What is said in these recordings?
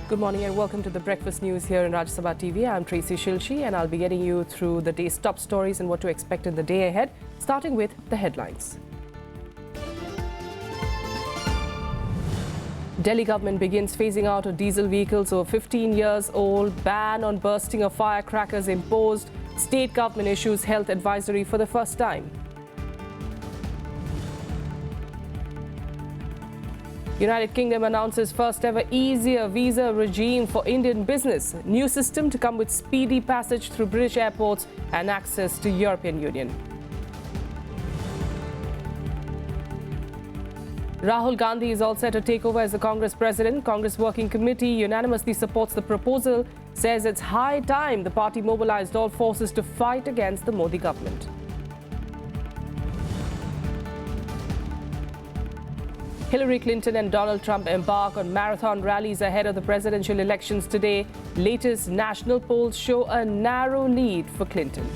Good morning and welcome to the breakfast news here in Rajya Sabha TV. I'm Tracy Shilshi and I'll be getting you through the day's top stories and what to expect in the day ahead, starting with the headlines. Delhi government begins phasing out of diesel vehicles over 15 years old. Ban on bursting of firecrackers imposed. State government issues health advisory for the first time. United Kingdom announces first ever easier visa regime for Indian business. New system to come with speedy passage through British airports and access to European Union. Rahul Gandhi is all set to take over as the Congress president. Congress Working Committee unanimously supports the proposal, says it's high time the party mobilized all forces to fight against the Modi government. Hillary Clinton and Donald Trump embark on marathon rallies ahead of the presidential elections today. Latest national polls show a narrow lead for Clinton.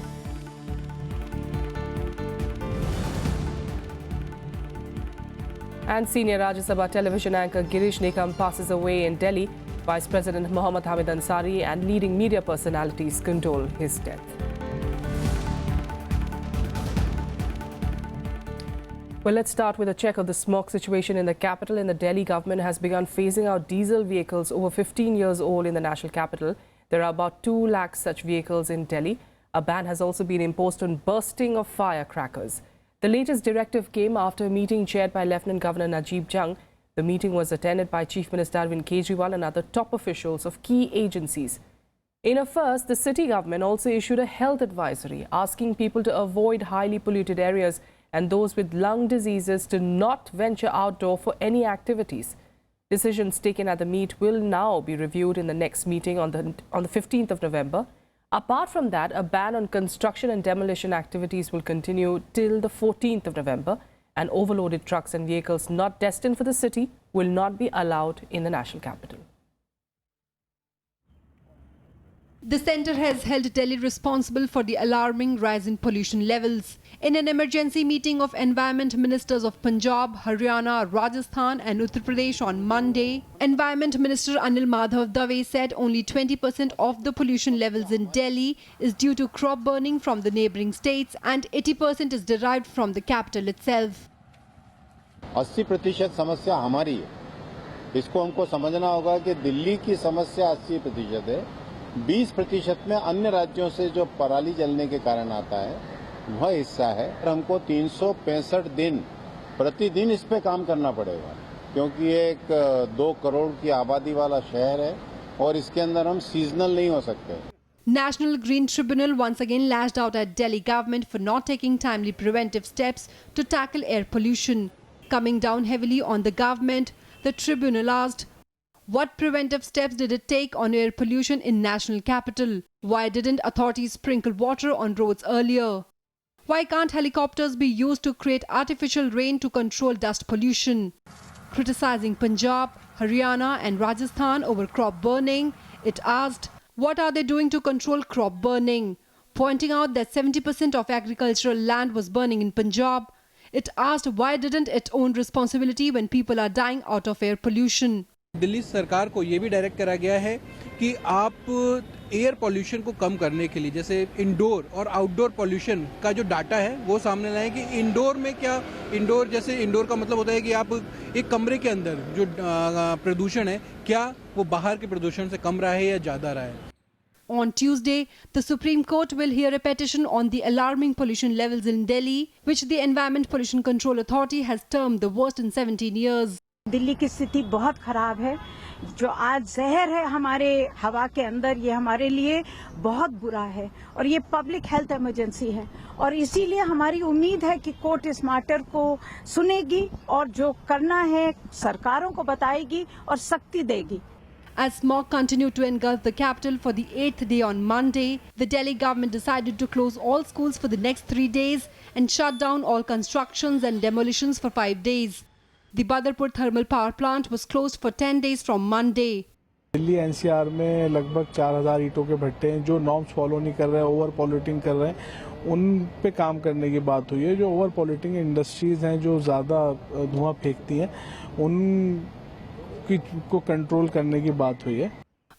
And senior Rajya Sabha television anchor Girish Nekam passes away in Delhi. Vice President Mohammad Hamid Ansari and leading media personalities condole his death. Well, let's start with a check of the smog situation in the capital. The Delhi government has begun phasing out diesel vehicles over 15 years old in the national capital. There are about 2 lakh such vehicles in Delhi. A ban has also been imposed on bursting of firecrackers. The latest directive came after a meeting chaired by Lieutenant Governor Najib Jung. The meeting was attended by Chief Minister Arvind Kejriwal and other top officials of key agencies. In a first, the city government also issued a health advisory asking people to avoid highly polluted areas and those with lung diseases to not venture outdoor for any activities. Decisions taken at the meet will now be reviewed in the next meeting on the 15th of November. Apart from that, a ban on construction and demolition activities will continue till the 14th of November, and overloaded trucks and vehicles not destined for the city will not be allowed in the national capital. The centre has held Delhi responsible for the alarming rise in pollution levels. In an emergency meeting of Environment Ministers of Punjab, Haryana, Rajasthan and Uttar Pradesh on Monday, Environment Minister Anil Madhav Dave said only 20% of the pollution levels in Delhi is due to crop burning from the neighbouring states and 80% is derived from the capital itself. 80% समस्या हमारी है. इसको हमको समझना होगा कि दिल्ली की समस्या 80% है. 20% में अन्य राज्यों से जो पराली जलने के कारण आता है वह हिस्सा है. हमको 365 दिन प्रतिदिन इस पे काम करना पड़ेगा क्योंकि ये एक 2 करोड़ की आबादी वाला शहर है और इसके अंदर हम सीजनल नहीं हो सकते. National Green Tribunal once again lashed out at Delhi government for not taking timely preventive steps to tackle air pollution. Coming down heavily on the government, the tribunal asked, what preventive steps did it take on air pollution in national capital? Why didn't authorities sprinkle water on roads earlier? Why can't helicopters be used to create artificial rain to control dust pollution? Criticizing Punjab, Haryana and Rajasthan over crop burning, it asked, what are they doing to control crop burning? Pointing out that 70% of agricultural land was burning in Punjab, it asked why didn't it own responsibility when people are dying out of air pollution? Delhi सरकार को ये भी direct करा गया है कि आप air pollution को कम करने के लिए जैसे इंडोर और आउटडोर पोल्यूशन का जो डाटा है वो सामने लाएं कि इंडोर में क्या इंडोर का मतलब होता है कि आप एक कमरे के अंदर जो प्रदूषण है क्या वो बाहर के प्रदूषण से कम रहा है या ज़्यादा रहा है. On Tuesday, the Supreme Court will hear a petition on the alarming pollution levels in Delhi, which the Environment Pollution Control Authority has termed the worst in 17 years. Delhi की स्थिति बहुत खराब है. जो आज जहर है हमारे हवा के अंदर ये हमारे लिए बहुत बुरा है और ये पब्लिक हेल्थ इमरजेंसी है और इसीलिए हमारी उम्मीद है कि कोर्ट इस मैटर को सुनेगी और जो करना है सरकारों को बताएगी और सख्ती देगी. As smog continued to engulf the capital for the 8th day on Monday, the Delhi government decided to close all schools for the next 3 days and shut down all constructions and demolitions for 5 days. The Badarpur thermal power plant was closed for 10 days from Monday. Delhi NCR में लगभग 4000 ईंटों के भट्टे हैं जो norms follow नहीं कर रहे हैं, ओवर पॉल्यूटिंग कर रहे हैं. उन पे काम करने की बात हुई है. जो ओवर पॉल्यूटिंग इंडस्ट्रीज हैं जो ज़्यादा धुआं फेंकती हैं उन को कंट्रोल करने की बात हुई है।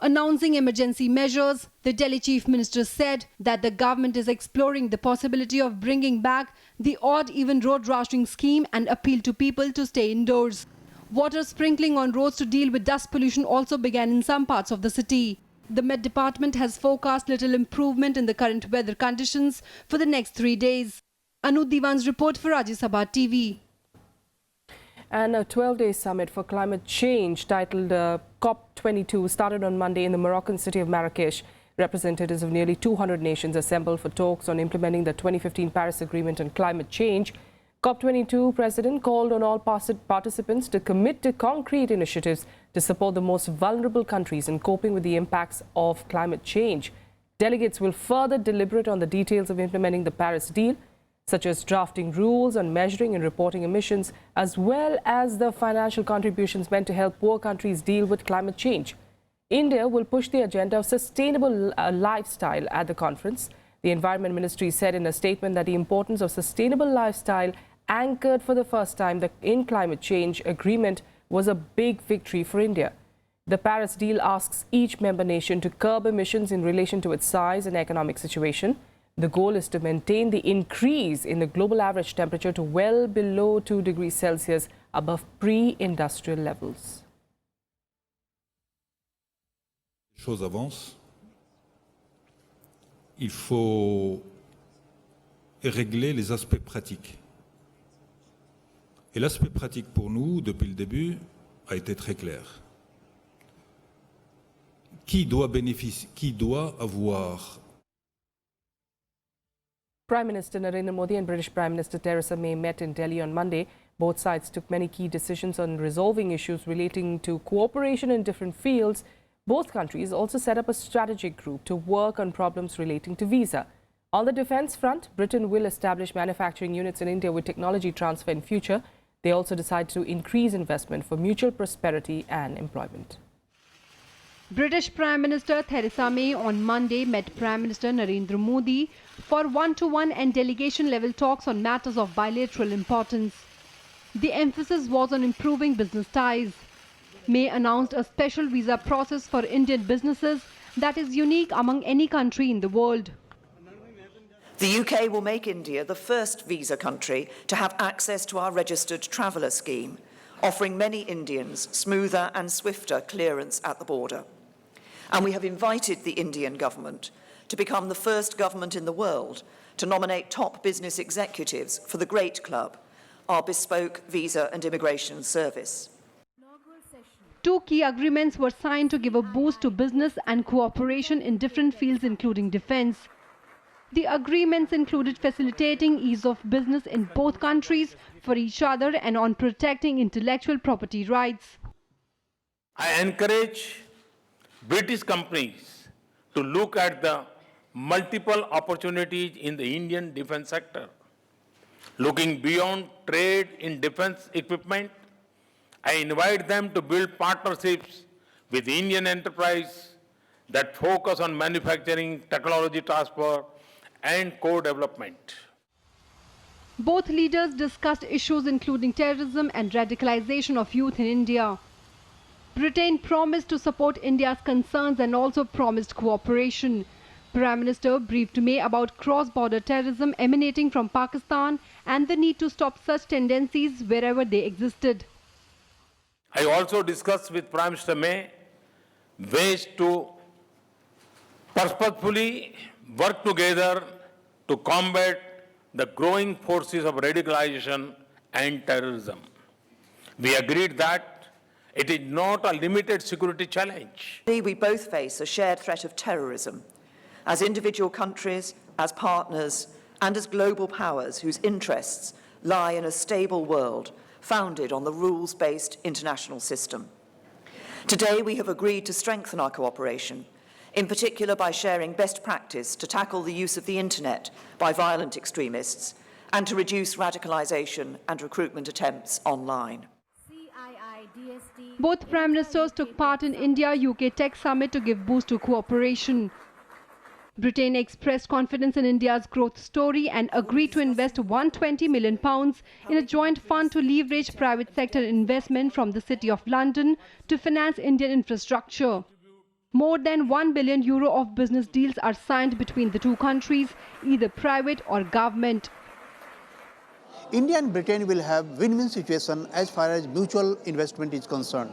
Announcing emergency measures, the Delhi Chief Minister said that the government is exploring the possibility of bringing back the odd-even road rationing scheme and appeal to people to stay indoors. Water sprinkling on roads to deal with dust pollution also began in some parts of the city. The Met Department has forecast little improvement in the current weather conditions for the next 3 days. Anu Diwan's report for Sabha TV. And a 12-day summit for climate change titled COP22 started on Monday in the Moroccan city of Marrakesh. Representatives of nearly 200 nations assembled for talks on implementing the 2015 Paris Agreement on climate change. COP22 president called on all participants to commit to concrete initiatives to support the most vulnerable countries in coping with the impacts of climate change. Delegates will further deliberate on the details of implementing the Paris deal, such as drafting rules on measuring and reporting emissions, as well as the financial contributions meant to help poor countries deal with climate change. India will push the agenda of sustainable lifestyle at the conference. The Environment Ministry said in a statement that the importance of sustainable lifestyle anchored for the first time in climate change agreement was a big victory for India. The Paris deal asks each member nation to curb emissions in relation to its size and economic situation. The goal is to maintain the increase in the global average temperature to well below 2 degrees Celsius above pre-industrial levels. Les choses avancent. Il faut régler les aspects pratiques. Et l'aspect pratique pour nous, depuis le début, a été très clair. Qui doit avoir... Prime Minister Narendra Modi and British Prime Minister Theresa May met in Delhi on Monday. Both sides took many key decisions on resolving issues relating to cooperation in different fields. Both countries also set up a strategic group to work on problems relating to visa. On the defence front, Britain will establish manufacturing units in India with technology transfer in future. They also decided to increase investment for mutual prosperity and employment. British Prime Minister Theresa May on Monday met Prime Minister Narendra Modi for one-to-one and delegation-level talks on matters of bilateral importance. The emphasis was on improving business ties. May announced a special visa process for Indian businesses that is unique among any country in the world. The UK will make India the first visa country to have access to our registered traveller scheme, offering many Indians smoother and swifter clearance at the border. And we have invited the Indian government to become the first government in the world to nominate top business executives for the Great Club, our bespoke visa and immigration service. 2 key agreements were signed to give a boost to business and cooperation in different fields, including defence. The agreements included facilitating ease of business in both countries for each other and on protecting intellectual property rights. I encourage British companies to look at the multiple opportunities in the Indian defence sector. Looking beyond trade in defence equipment, I invite them to build partnerships with Indian enterprise that focus on manufacturing, technology transfer, and co-development. Both leaders discussed issues including terrorism and radicalization of youth in India. Britain promised to support India's concerns and also promised cooperation. Prime Minister briefed May about cross-border terrorism emanating from Pakistan and the need to stop such tendencies wherever they existed. I also discussed with Prime Minister May ways to purposefully work together to combat the growing forces of radicalization and terrorism. We agreed that it is not a limited security challenge. We both face a shared threat of terrorism as individual countries, as partners, and as global powers whose interests lie in a stable world founded on the rules-based international system. Today, we have agreed to strengthen our cooperation, in particular by sharing best practice to tackle the use of the internet by violent extremists and to reduce radicalization and recruitment attempts online. Both Prime Ministers took part in India-UK Tech Summit to give boost to cooperation. Britain expressed confidence in India's growth story and agreed to invest £120 million in a joint fund to leverage private sector investment from the City of London to finance Indian infrastructure. More than €1 billion of business deals are signed between the two countries, either private or government. India and Britain will have win-win situation as far as mutual investment is concerned.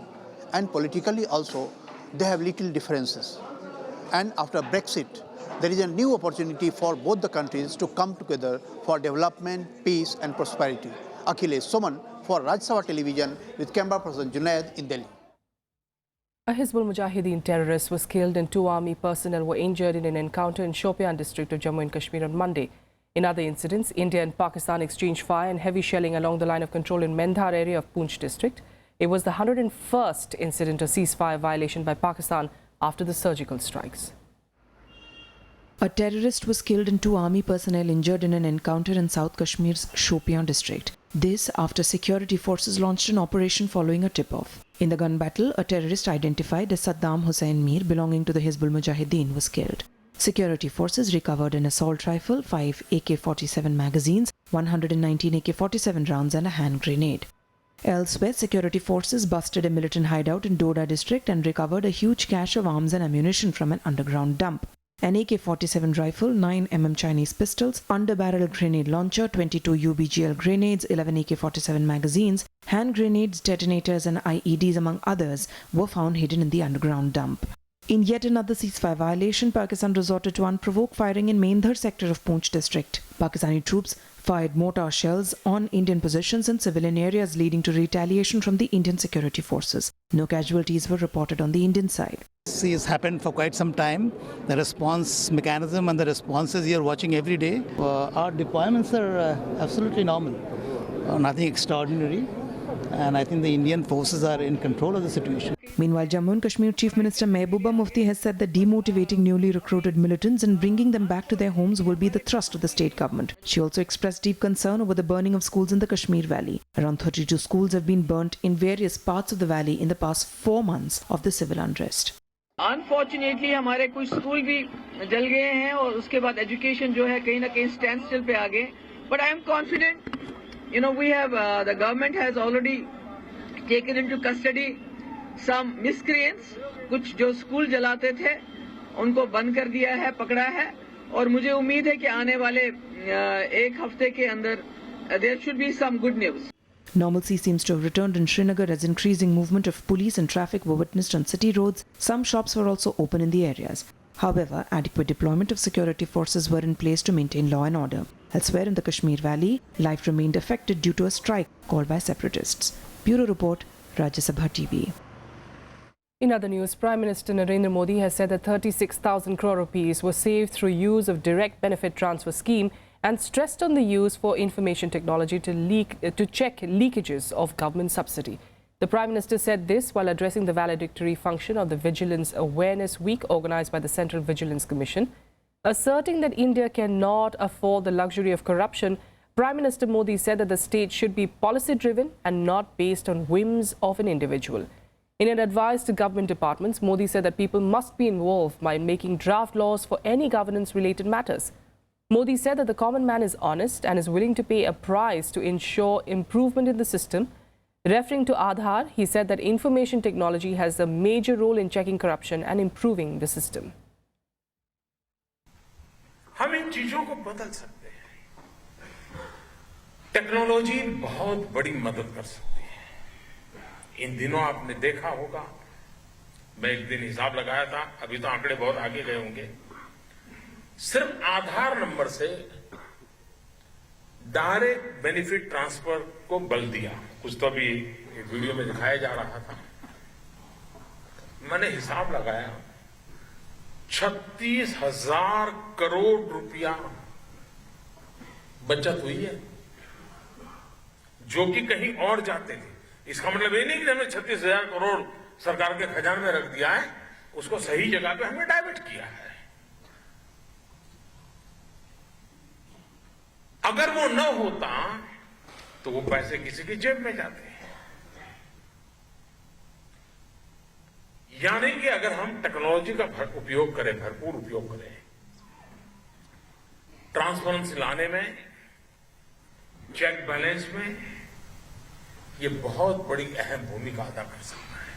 And politically also, they have little differences. And after Brexit, there is a new opportunity for both the countries to come together for development, peace and prosperity. Akhilesh Soman for Rajya Television with camera person Junaid in Delhi. A Hizbul Mujahideen terrorist was killed and 2 army personnel were injured in an encounter in Shopian district of Jammu and Kashmir on Monday. In other incidents, India and Pakistan exchanged fire and heavy shelling along the line of control in Mendhar area of Poonch district. It was the 101st incident of ceasefire violation by Pakistan after the surgical strikes. A terrorist was killed and 2 army personnel injured in an encounter in South Kashmir's Shopian district. This after security forces launched an operation following a tip-off. In the gun battle, a terrorist identified as Saddam Hussain Mir belonging to the Hizbul Mujahideen was killed. Security forces recovered an assault rifle, 5 AK-47 magazines, 119 AK-47 rounds and a hand grenade. Elsewhere, security forces busted a militant hideout in Doda district and recovered a huge cache of arms and ammunition from an underground dump. An AK-47 rifle, 9 mm Chinese pistols, underbarrel grenade launcher, 22 UBGL grenades, 11 AK-47 magazines, hand grenades, detonators and IEDs among others were found hidden in the underground dump. In yet another ceasefire violation, Pakistan resorted to unprovoked firing in Mendhar sector of Poonch district. Pakistani troops fired mortar shells on Indian positions in civilian areas, leading to retaliation from the Indian security forces. No casualties were reported on the Indian side. This has happened for quite some time. The response mechanism and the responses you are watching every day. Our deployments are absolutely normal, nothing extraordinary. And I think the Indian forces are in control of the situation. Meanwhile, Jammu and Kashmir Chief Minister Mehbooba Mufti has said that demotivating newly recruited militants and bringing them back to their homes will be the thrust of the state government. She also expressed deep concern over the burning of schools in the Kashmir Valley. Around 32 schools have been burnt in various parts of the valley in the past 4 months of the civil unrest. Unfortunately, हमारे कुछ school भी जल गए हैं और उसके बाद education जो है कहीं ना कहीं स्टैंड स्टिल पे आ गए. But I am confident. We have the government has already taken into custody some miscreants. कुछ जो स्कूल जलाते थे उनको बंद कर दिया है, पकड़ा है और मुझे उम्मीद है कि आने वाले 1 हफ्ते के अंदर there should be some good news. Normalcy seems to have returned in Srinagar as increasing movement of police and traffic were witnessed on city roads. Some shops were also open in the areas. However, adequate deployment of security forces were in place to maintain law and order. Elsewhere in the Kashmir Valley, life remained affected due to a strike called by separatists. Bureau Report, Rajya Sabha TV. In other news, Prime Minister Narendra Modi has said that 36,000 crore rupees were saved through use of direct benefit transfer scheme and stressed on the use for information technology to check leakages of government subsidy. The Prime Minister said this while addressing the valedictory function of the Vigilance Awareness Week organised by the Central Vigilance Commission. Asserting that India cannot afford the luxury of corruption, Prime Minister Modi said that the state should be policy-driven and not based on whims of an individual. In an advice to government departments, Modi said that people must be involved by making draft laws for any governance-related matters. Modi said that the common man is honest and is willing to pay a price to ensure improvement in the system. Referring to Aadhaar, he said that information technology has a major role in checking corruption and improving the system. हम इन चीजों को बदल सकते हैं. Technology बहुत बड़ी मदद कर सकती है. इन दिनों आपने देखा होगा, मैं एक दिन हिसाब लगाया था, अभी तो आंकड़े बहुत आगे गए होंगे. सिर्फ आधार नंबर से डायरेक्ट बेनिफिट ट्रांसफर को बल दिया. कुछ तो अभी एक वीडियो में दिखाया जा रहा था. मैंने हिसाब लगाया, 36,000 करोड़ रुपया बचत हुई है, जो कि कहीं और जाते थे. इसका मतलब ये नहीं कि हमने 36,000 करोड़ सरकार के खजाने में रख दिया है, उसको सही जगह पे हमने डाइवर्ट किया है. अगर वो न होता तो वो पैसे किसी की जेब में जाते हैं. यानी कि अगर हम टेक्नोलॉजी का उपयोग करें, भरपूर उपयोग करें, ट्रांसपेरेंसी लाने में, चेक बैलेंस में ये बहुत बड़ी अहम भूमिका अदा कर सकता है।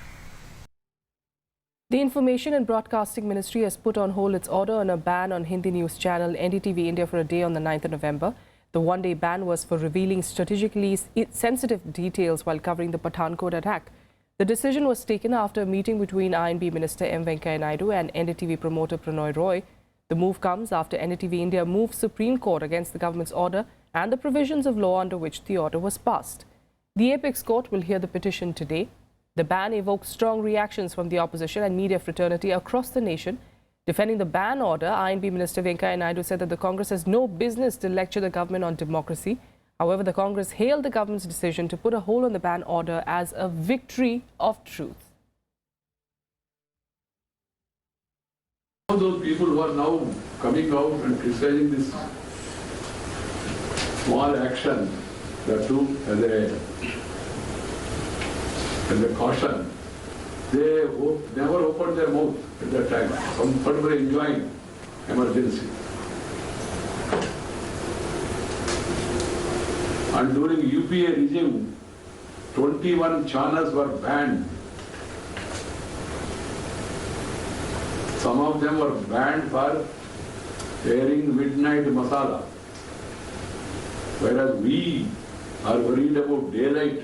The Information and Broadcasting Ministry has put on hold its order on a ban on Hindi news channel NDTV India for a day on the 9th of November. The one-day ban was for revealing strategically sensitive details while covering the Pathankot attack. The decision was taken after a meeting between INB Minister M. Venkaiah Naidu and NDTV promoter Pranoy Roy. The move comes after NDTV India moved Supreme Court against the government's order and the provisions of law under which the order was passed. The apex court will hear the petition today. The ban evoked strong reactions from the opposition and media fraternity across the nation. Defending the ban order, INB Minister Venkaiah Naidu said that the Congress has no business to lecture the government on democracy. However, the Congress hailed the government's decision to put a hold on the ban order as a victory of truth. All those people who are now coming out and criticizing this small action that took as a caution, they never opened their mouth at that time. Some were enjoying emergency. And during UPA regime, 21 channels were banned. Some of them were banned for airing midnight masala, whereas we are worried about daylight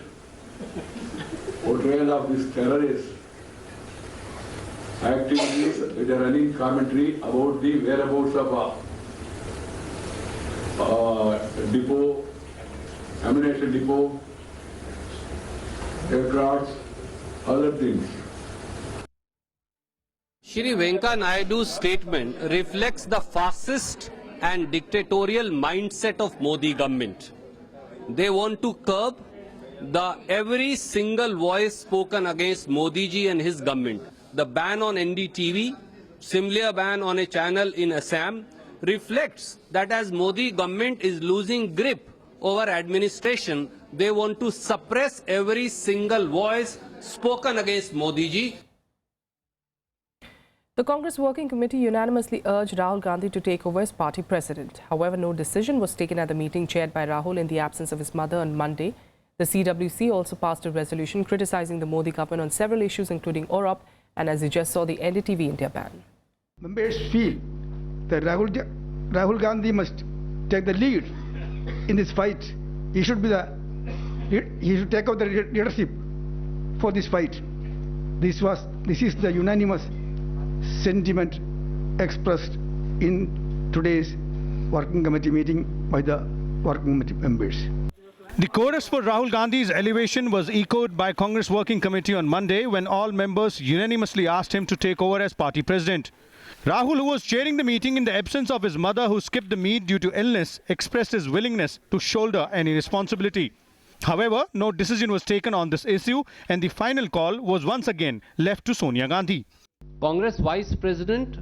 portrayal of these terrorists activities with a running commentary about the whereabouts of depot, ammunition depot, aircrafts, other things. Shri Venkaiah Naidu's statement reflects the fascist and dictatorial mindset of Modi government. They want to curb the every single voice spoken against Modi ji and his government. The ban on NDTV, similar ban on a channel in Assam, reflects that as Modi government is losing grip over administration, they want to suppress every single voice spoken against Modi ji. The Congress Working Committee unanimously urged Rahul Gandhi to take over as party president. However, no decision was taken at the meeting chaired by Rahul in the absence of his mother on Monday. The CWC also passed a resolution criticizing the Modi government on several issues, including OROP and, as you just saw, the NDTV India ban. Members feel that Rahul Gandhi must take the lead in this fight. He should take up the leadership for this fight. This is the unanimous sentiment expressed in today's Working Committee meeting by the Working Committee members. The chorus for Rahul Gandhi's elevation was echoed by Congress Working Committee on Monday when all members unanimously asked him to take over as party president. Rahul, who was chairing the meeting in the absence of his mother who skipped the meet due to illness, expressed his willingness to shoulder any responsibility. However, no decision was taken on this issue and the final call was once again left to Sonia Gandhi. Congress Vice President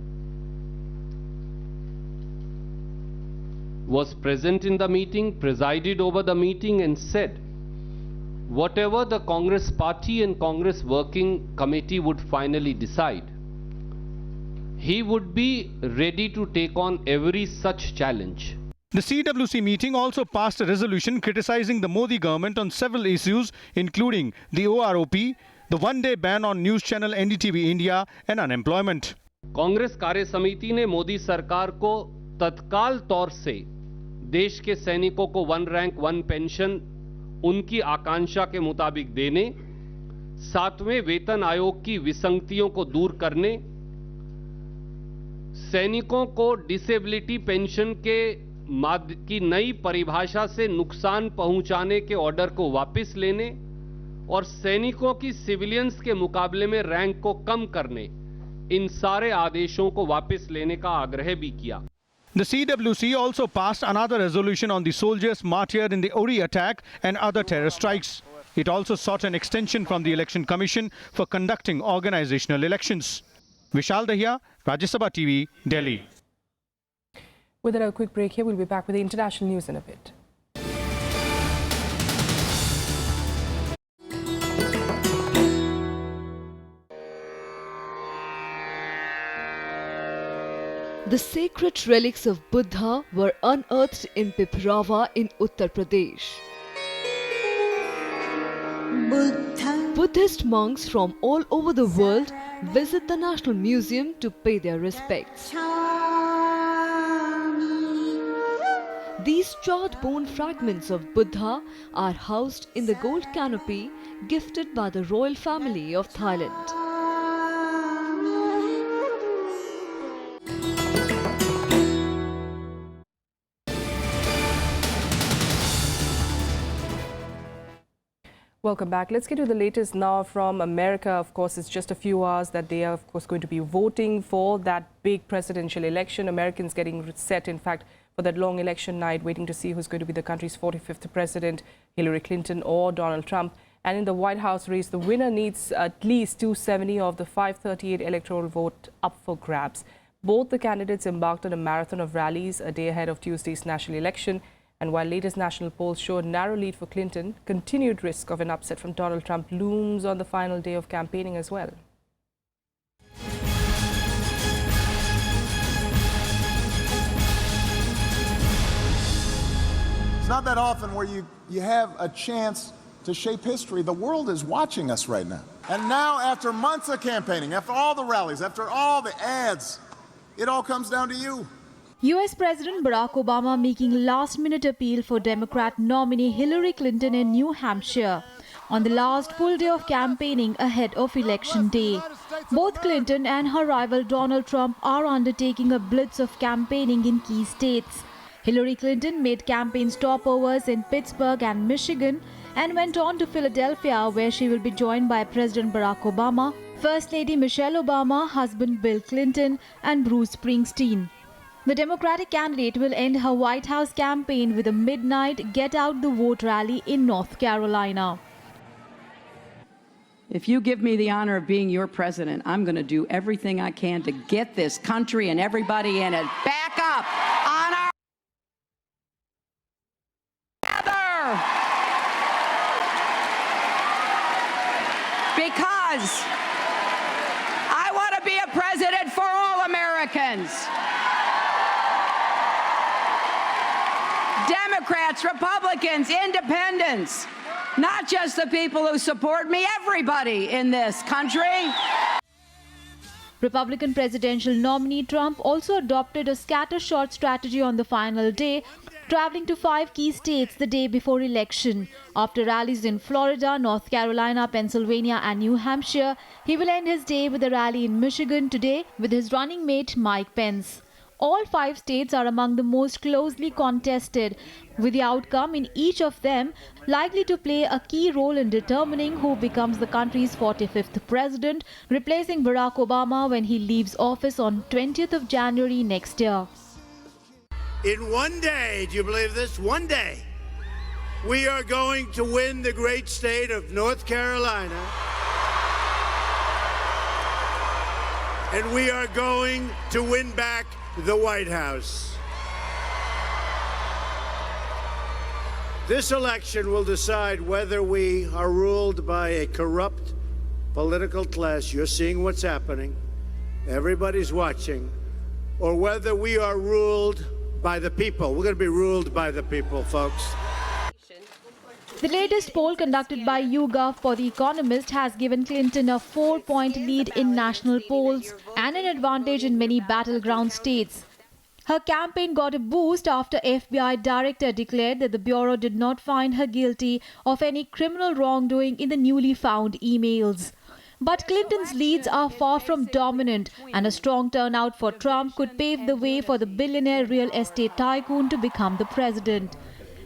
was present in the meeting, presided over the meeting and said, whatever the Congress Party and Congress Working Committee would finally decide, he would be ready to take on every such challenge. The CWC meeting also passed a resolution criticizing the Modi government on several issues, including the OROP, the one-day ban on news channel NDTV India and unemployment. Congress कार्य समिति ने मोदी सरकार को तत्काल तौर से देश के सैनिकों को 1 रैंक 1 पेंशन उनकी आकांक्षा के मुताबिक देने, 7वें वेतन आयोग की विसंगतियों को दूर करने, सैनिकों को डिसेबिलिटी पेंशन की नई परिभाषा से नुकसान पहुंचाने के ऑर्डर को वापस लेने और सैनिकों की सिविलियंस के मुकाबले में रैंक को कम करने, इन सारे आदेशों को वापस लेने का आग्रह भी किया. The CWC also passed another resolution on the soldiers martyred in the Uri attack and other terror strikes. It also sought an extension from the Election Commission for conducting organizational elections. Vishal Dahiya, Rajya Sabha TV, Delhi. With a quick break here, we'll be back with the international news in a bit. The sacred relics of Buddha were unearthed in Piprava in Uttar Pradesh. Buddhist monks from all over the world visit the National Museum to pay their respects. These charred bone fragments of Buddha are housed in the gold canopy gifted by the royal family of Thailand. Welcome back. Let's get to the latest now from America. Of course, it's just a few hours that they are, of course, going to be voting for that big presidential election. Americans getting set, in fact, for that long election night, waiting to see who's going to be the country's 45th president, Hillary Clinton or Donald Trump. And in the White House race, the winner needs at least 270 of the 538 electoral vote up for grabs. Both the candidates embarked on a marathon of rallies a day ahead of Tuesday's national election. And while latest national polls show a narrow lead for Clinton, continued risk of an upset from Donald Trump looms on the final day of campaigning as well. It's not that often where you have a chance to shape history. The world is watching us right now. And now, after months of campaigning, after all the rallies, after all the ads, it all comes down to you. US President Barack Obama making last-minute appeal for Democrat nominee Hillary Clinton in New Hampshire on the last full day of campaigning ahead of Election Day. Both Clinton and her rival Donald Trump are undertaking a blitz of campaigning in key states. Hillary Clinton made campaign stopovers in Pittsburgh and Michigan and went on to Philadelphia, where she will be joined by President Barack Obama, First Lady Michelle Obama, husband Bill Clinton, and Bruce Springsteen. The Democratic candidate will end her White House campaign with a midnight Get Out the Vote rally in North Carolina. If you give me the honor of being your president, I'm going to do everything I can to get this country and everybody in it back up on our together. Because I want to be a president for all Americans. Democrats, Republicans, Independents, not just the people who support me, everybody in this country. Republican presidential nominee Trump also adopted a scattershot strategy on the final day, traveling to 5 key states the day before election. After rallies in Florida, North Carolina, Pennsylvania and New Hampshire, he will end his day with a rally in Michigan today with his running mate Mike Pence. All 5 states are among the most closely contested, with the outcome in each of them likely to play a key role in determining who becomes the country's 45th president, replacing Barack Obama when he leaves office on 20th of January next year. In one day, do you believe this? One day, we are going to win the great state of North Carolina. And we are going to win back the White House. This election will decide whether we are ruled by a corrupt political class. You're seeing what's happening. Everybody's watching. Or whether we are ruled by the people. We're going to be ruled by the people, folks. The latest poll conducted by YouGov for The Economist has given Clinton a 4-point lead in national polls and an advantage in many battleground states. Her campaign got a boost after FBI director declared that the Bureau did not find her guilty of any criminal wrongdoing in the newly found emails. But Clinton's leads are far from dominant, and a strong turnout for Trump could pave the way for the billionaire real estate tycoon to become the president.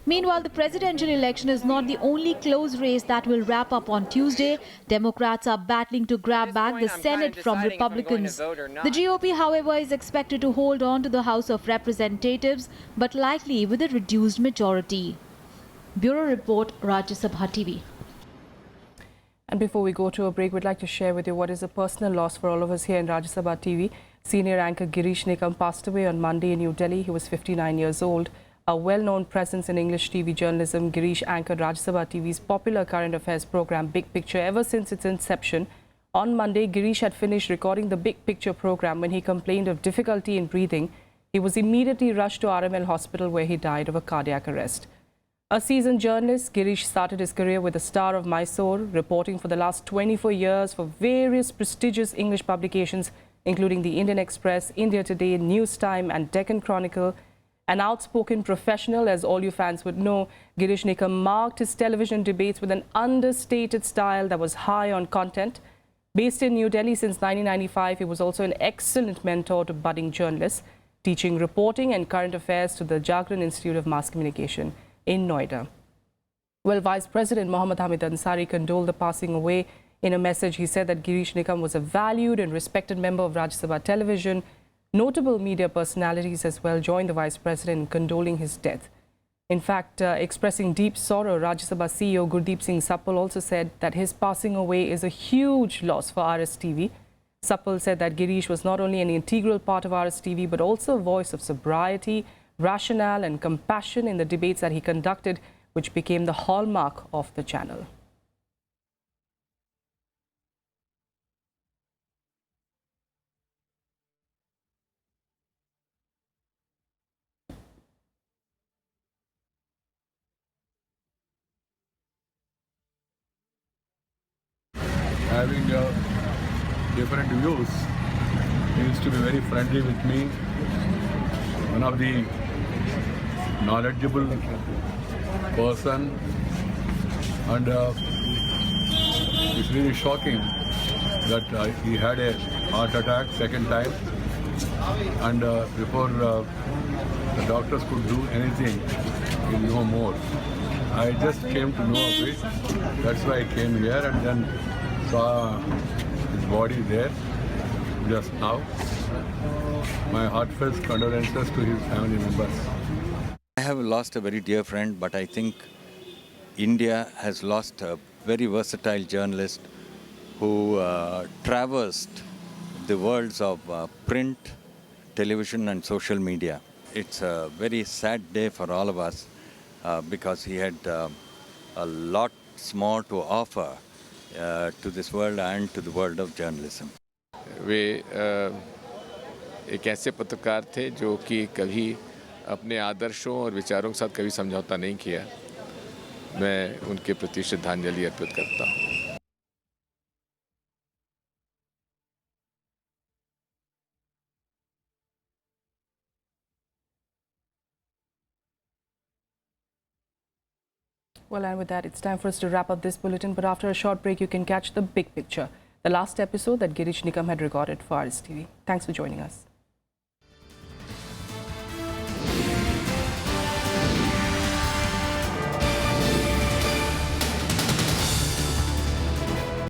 Meanwhile, the presidential election is not the only close race that will wrap up on Tuesday. Democrats are battling to grab back the Senate from Republicans. The GOP, however, is expected to hold on to the House of Representatives, but likely with a reduced majority. Bureau Report, Rajya Sabha TV. And before we go to a break, we'd like to share with you what is a personal loss for all of us here in Rajya Sabha TV. Senior anchor Girish Nikam passed away on Monday in New Delhi. He was 59 years old. A well-known presence in English TV journalism, Girish anchored Rajya Sabha TV's popular current affairs program Big Picture ever since its inception On Monday, Girish had finished recording the Big Picture program when he complained of difficulty in breathing. He was immediately rushed to RML Hospital where he died of a cardiac arrest. A seasoned journalist, Girish started his career with the Star of Mysore, reporting for the last 24 years for various prestigious English publications, including the Indian Express, India Today, News Time and Deccan Chronicle. An outspoken professional, as all you fans would know, Girish Nikam marked his television debates with an understated style that was high on content. Based in New Delhi since 1995, he was also an excellent mentor to budding journalists, teaching reporting and current affairs to the Jagran Institute of Mass Communication in Noida. Well, Vice President Mohammad Hamid Ansari condoled the passing away. In a message, he said that Girish Nikam was a valued and respected member of Rajya Sabha television. Notable media personalities as well joined the Vice President in condoling his death. In fact, expressing deep sorrow, Rajya Sabha CEO Gurdeep Singh Sappal also said that his passing away is a huge loss for RSTV. Sappal said that Girish was not only an integral part of RSTV but also a voice of sobriety, rationale and compassion in the debates that he conducted, which became the hallmark of the channel. Having different views. He used to be very friendly with me. One of the knowledgeable person, and it's really shocking that he had a heart attack second time, and before the doctors could do anything, he knew more. I just came to know of it. That's why I came here and then saw his body there just now. My heartfelt condolences to his family members. I have lost a very dear friend, but I think India has lost a very versatile journalist who traversed the worlds of print, television and social media. It's a very sad day for all of us because he had a lot more to offer to this world and to the world of journalism. वे एक ऐसे पत्रकार थे जो कि कभी अपने आदर्शों और विचारों के साथ कभी समझौता नहीं किया। मैं उनके प्रति श्रद्धांजलि अर्पित करता हूँ। Well, and with that, it's time for us to wrap up this bulletin. But after a short break, you can catch the big picture, the last episode that Girish Nikam had recorded for RSTV. Thanks for joining us.